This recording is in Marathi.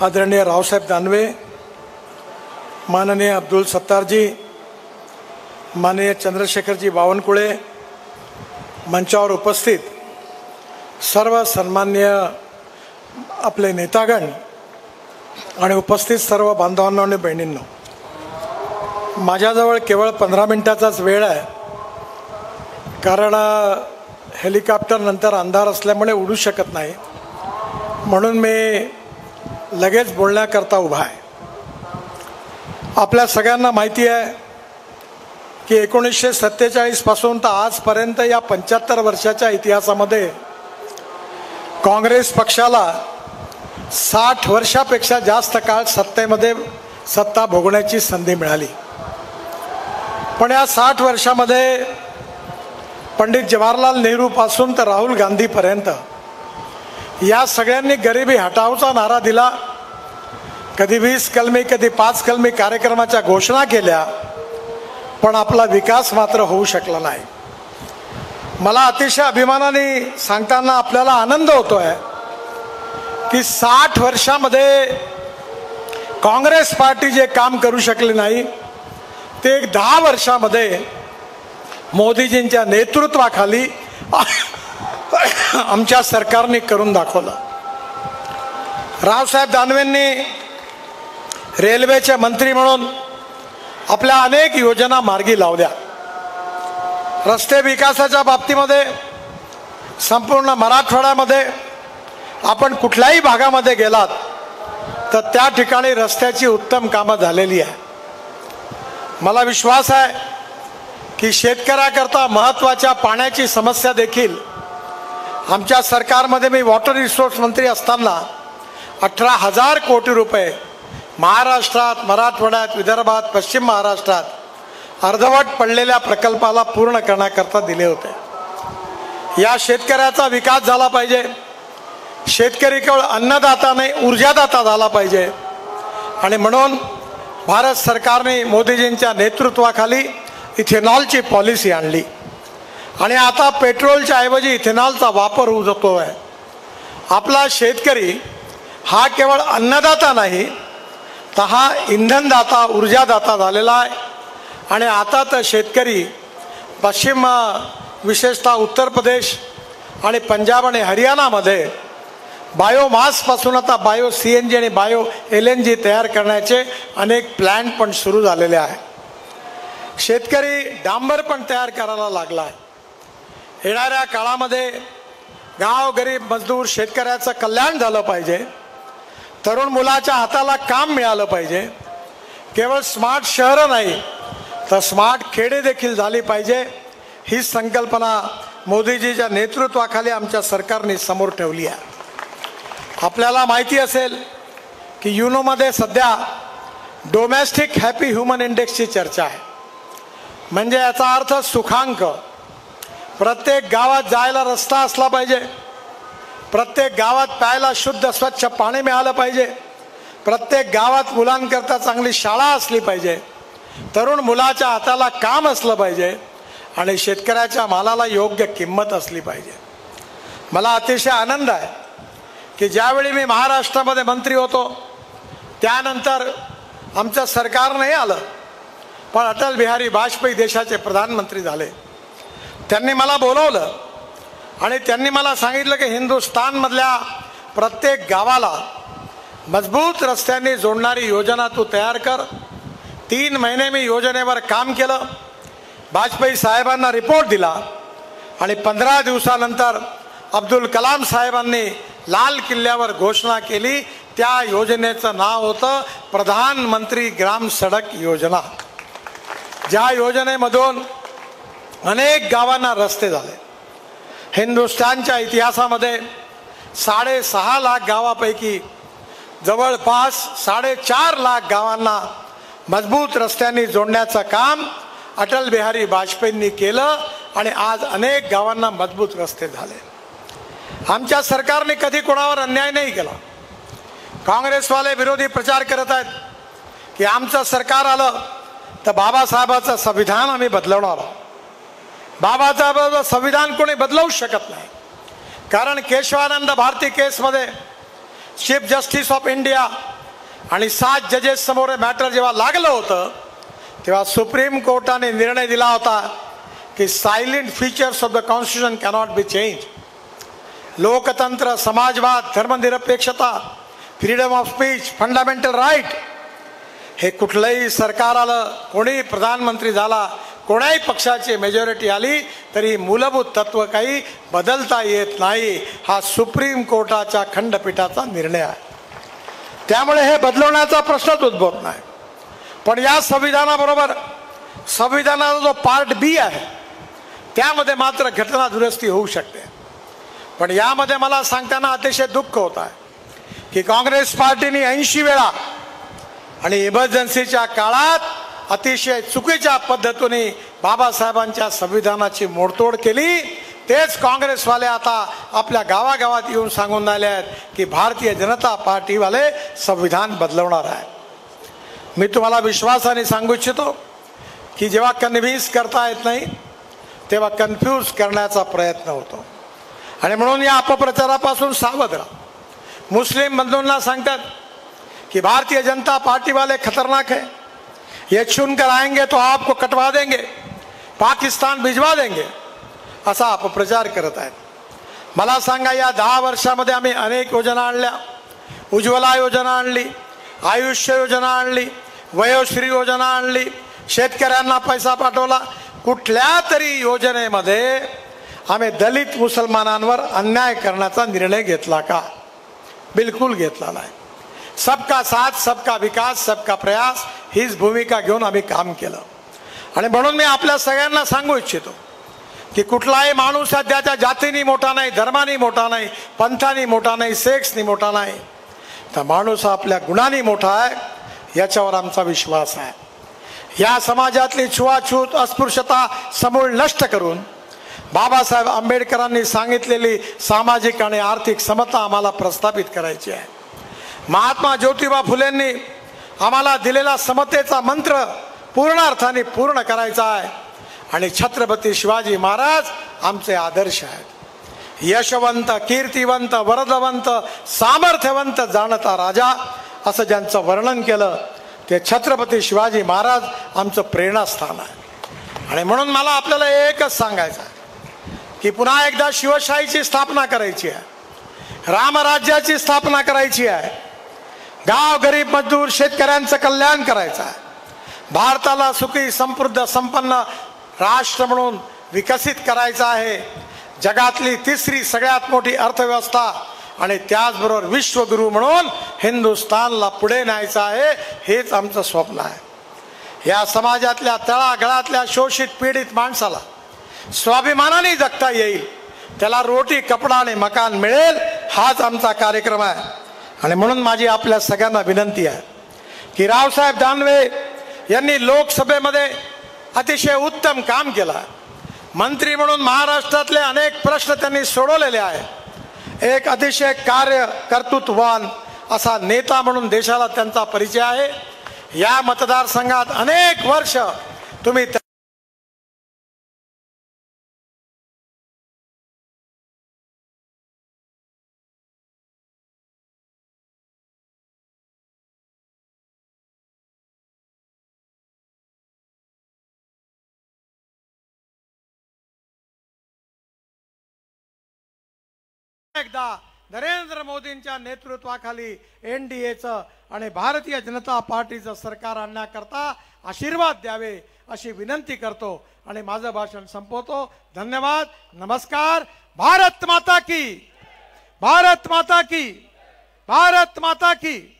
आदरणीय रावसाहेब दानवे, माननीय अब्दुल सत्तारजी, माननीय चंद्रशेखरजी बावनकुळे, मंचावर उपस्थित सर्व सन्माननीय आपले नेतागण आणि उपस्थित सर्व बांधवांनो आणि बहिणींनो, माझ्याजवळ केवळ 15 मिनिटाचाच वेळ आहे, कारण हेलिकॉप्टर नंतर अंधार असल्यामुळे उडू शकत नाही, म्हणून मी लगेच बोलण्याकरता उभा आहे. आपल्या सगळ्यांना माहिती आहे की 1947 पासून तर आजपर्यंत या 75 वर्षाच्या इतिहासामध्ये काँग्रेस पक्षाला 60 वर्षापेक्षा जास्त काळ सत्तेमध्ये सत्ता भोगण्याची संधी मिळाली. पण या 60 वर्षामध्ये पंडित जवाहरलाल नेहरू पासून तर राहुल गांधीपर्यंत या सगळ्यांनी गरिबी हटावचा नारा दिला. कधी 20 कलमी, कधी 5 कलमी कार्यक्रमाच्या घोषणा केल्या, पण आपला विकास मात्र होऊ शकला नाही. मला अतिशय अभिमानाने सांगताना आपल्याला आनंद होतोय की 60 वर्षामध्ये काँग्रेस पार्टी जे काम करू शकले नाही ते 10 वर्षामध्ये मोदीजींच्या नेतृत्वाखाली आमच्या सरकारने करून दाखवलं. रावसाहेब दानवेंनी रेल्वेचे मंत्री म्हणून आपल्या अनेक योजना मार्गी लावल्या. रस्ते विकासाच्या बाबतीमध्ये संपूर्ण मराठवाड्यामध्ये आपण कुठल्याही भागामध्ये गेलात तर त्या ठिकाणी रस्त्याची उत्तम कामं झालेली आहे. मला विश्वास आहे की शेतकऱ्याकरता महत्त्वाच्या पाण्याची समस्या देखील आमच्या सरकारमध्ये, मी वॉटर रिसोर्स मंत्री असताना 18,000 कोटी रुपये महाराष्ट्रात, मराठवाड्यात, विदर्भात, पश्चिम महाराष्ट्रात अर्धवट पडलेल्या प्रकल्पाला पूर्ण करण्याकरता दिले होते. या शेतकऱ्याचा विकास झाला पाहिजे. शेतकरी केवळ अन्नदाता नाही, ऊर्जादाता झाला पाहिजे. आणि म्हणून भारत सरकारने मोदीजींच्या नेतृत्वाखाली इथेनॉलची पॉलिसी आणली आणि आता पेट्रोलच्या ऐवजी इथेनॉलचा वापर होऊ जातो आहे. आपला शेतकरी हा केवळ अन्नदाता नाही तर हा इंधनदाता, ऊर्जादाता झालेला आहे. आणि आता तर शेतकरी पश्चिम, विशेषतः उत्तर प्रदेश आणि पंजाब आणि हरियाणामध्ये बायोमासपासून आता बायो CNG आणि बायो LNG तयार करण्याचे अनेक प्लॅन पण सुरू झालेले आहे. शेतकरी डांबर पण तयार करायला लागला आहे. येणाऱ्या काळामध्ये गाव, गरीब, मजदूर शेतकऱ्याचं कल्याण झालं पाहिजे. तरुण मुलाच्या हाताला काम मिळालं पाहिजे. केवळ स्मार्ट शहरं नाही तर स्मार्ट खेडे देखील झाली पाहिजे. ही संकल्पना मोदीजीच्या नेतृत्वाखाली आमच्या सरकारने समोर ठेवली आहे. आपल्याला माहिती असेल की युनोमध्ये सध्या डोमेस्टिक हॅपी ह्युमन इंडेक्सची चर्चा आहे. म्हणजे याचा अर्थ सुखांक. प्रत्येक गावात जायला रस्ता असला पाहिजे, प्रत्येक गावात प्यायला शुद्ध स्वच्छ पाणी मिळालं पाहिजे, प्रत्येक गावात मुलांकरता चांगली शाळा असली पाहिजे, तरुण मुलाच्या हाताला काम असलं पाहिजे आणि शेतकऱ्याच्या मालाला योग्य किंमत असली पाहिजे. मला अतिशय आनंद आहे की ज्यावेळी मी महाराष्ट्रामध्ये मंत्री होतो त्यानंतर आमचं सरकार नाही आलं, पण अटल बिहारी वाजपेयी देशाचे प्रधानमंत्री झाले. त्यांनी मला बोलवलं आणि त्यांनी मला सांगितलं की हिंदुस्थानमधल्या प्रत्येक गावाला मजबूत रस्त्यांनी जोडणारी योजना तू तयार कर. 3 महिने मी योजनेवर काम केलं. वाजपेयी साहेबांना रिपोर्ट दिला आणि 15 दिवसानंतर अब्दुल कलाम साहेबांनी लाल किल्ल्यावर घोषणा केली. त्या योजनेचं नाव होतं प्रधानमंत्री ग्राम सडक योजना. ज्या योजनेमधून अनेक गावांना रस्ते झाले. हिंदुस्थानच्या इतिहासामध्ये 6.5 लाख गावापैकी जवळपास 4.5 लाख गावांना मजबूत रस्त्यांनी जोडण्याचं काम अटल बिहारी वाजपेयींनी केलं आणि आज अनेक गावांना मजबूत रस्ते झाले. आमच्या सरकारने कधी कोणावर अन्याय नाही केला. काँग्रेसवाले विरोधी प्रचार करत आहेत की आमचं सरकार आलं तर बाबासाहेबांचं संविधान आम्ही बदलवणार आहोत. बाबासाहेबांचं संविधान कोणी बदलवू शकत नाही, कारण केशवानंद भारती केसमध्ये चीफ जस्टिस ऑफ इंडिया आणि 7 जजेस समोर मॅटर जेव्हा लागलं होतं तेव्हा सुप्रीम कोर्टाने निर्णय दिला होता की silent features of the constitution cannot be change. लोकतंत्र, समाजवाद, धर्मनिरपेक्षता, freedom of speech, fundamental right हे कुठलंही सरकार आलं, कोणी प्रधानमंत्री झाला, कोणाही पक्षाची मेजॉरिटी आली तरी मूलभूत तत्व काही बदलता येत नाही. हा सुप्रीम कोर्टाच्या खंडपीठाचा निर्णय आहे. त्यामुळे हे बदलवण्याचा प्रश्नच उद्भवत नाही. पण या संविधानाबरोबर संविधानाचा जो पार्ट बी आहे त्यामध्ये मात्र घटना दुरुस्ती होऊ शकते. पण यामध्ये मला सांगताना अतिशय दुःख होत आहे की काँग्रेस पार्टीने 80 वेळा आणि इमर्जन्सीच्या काळात अतिशय चुकीच्या पद्धतीने बाबासाहेबांच्या संविधानाची मोडतोड केली. तेच काँग्रेसवाले आता आपल्या गावागावात येऊन सांगून राहिले आहेत की भारतीय जनता पार्टीवाले संविधान बदलवणार आहे. मी तुम्हाला विश्वासाने सांगू इच्छितो की जेव्हा कन्व्हिन्स करता येत नाही तेव्हा कन्फ्यूज करण्याचा प्रयत्न होतो. आणि म्हणून या अपप्रचारापासून सावध राहा. मुस्लिम बंधूंना सांगतात कि भारतीय जनता पार्टी वाले खतरनाक है, ये चुनकर आएंगे तो आपको कटवा देंगे, पाकिस्तान भिजवा देंगे, असा अपप्रचार करत आहेत. मला सांगा, या 10 वर्षामध्ये आम्ही अनेक योजना आणल्या. उज्ज्वला योजना आणली, आयुष्य योजना आणली, वयोश्री योजना आणली, शेतकऱ्यांना पैसा पाठवला. कुठल्या तरी योजनेमध्ये आम्ही दलित मुसलमानांवर अन्याय करण्याचा निर्णय घेतला का? बिलकुल घेतला नाही. सबका साथ, सबका विकास, सबका प्रयास हीच भूमिका घेऊन आम्ही काम केलं. आणि म्हणून मी आपल्या सगळ्यांना सांगू इच्छितो की कुठलाही माणूस त्याच्या जातीने मोठा नाही, धर्माने मोठा नाही, पंथाने मोठा नाही, सेक्सने मोठा नाही. तर माणूस आपल्या गुणांनी मोठा आहे, याच्यावर आमचा विश्वास आहे. या समाजातली छुआछूत, अस्पृश्यता समूळ नष्ट करून बाबासाहेब आंबेडकरांनी सांगितलेली सामाजिक आणि आर्थिक समता आम्हाला प्रस्थापित करायची आहे. महात्मा ज्योतिबा फुलेंनी आम्हाला दिलेला समतेचा मंत्र पूर्ण अर्थाने पूर्ण करायचा आहे. आणि छत्रपती शिवाजी महाराज आमचे आदर्श आहेत. यशवंत, कीर्तिवंत, वरदवंत, सामर्थ्यवंत जाणता राजा असं ज्यांचं वर्णन केलं ते छत्रपती शिवाजी महाराज आमचं प्रेरणास्थान आहे. आणि म्हणून मला आपल्याला एकच सांगायचं आहे की पुन्हा एकदा शिवशाहीची स्थापना करायची आहे, रामराज्याची स्थापना करायची आहे, गाव गरीब मजदूर शेतकऱ्यांचं कल्याण करायचं आहे, भारताला सुखी समृद्ध संपन्न राष्ट्र म्हणून विकसित करायचं आहे, जगातली तिसरी सगळ्यात मोठी अर्थव्यवस्था आणि त्याचबरोबर विश्वगुरू म्हणून हिंदुस्थानला पुढे न्यायचं आहे. हेच आमचं स्वप्न आहे. या समाजातल्या तळागळातल्या शोषित पीडित माणसाला स्वाभिमानाने जगता येईल, त्याला रोटी, कपडा आणि मकान मिळेल, हाच आमचा कार्यक्रम आहे. आणि म्हणून माझी आपल्या सगळ्यांना विनंती आहे की रावसाहेब दानवे यांनी लोकसभेमध्ये अतिशय उत्तम काम केलं. मंत्री म्हणून महाराष्ट्रातले अनेक प्रश्न त्यांनी सोडवलेले आहे. एक अतिशय कर्तृत्ववान असा नेता म्हणून देशाला त्यांचा परिचय आहे. या मतदारसंघात अनेक वर्ष तुम्ही एकदा नरेंद्र मोदींच्या नेतृत्वाखाली NDAचं आणि भारतीय जनता पार्टीचं सरकार आणण्याकरता आशीर्वाद द्यावे अशी विनंती करतो आणि माझं भाषण संपवतो. धन्यवाद. नमस्कार. भारत माता की, भारत माता की, भारत माता की.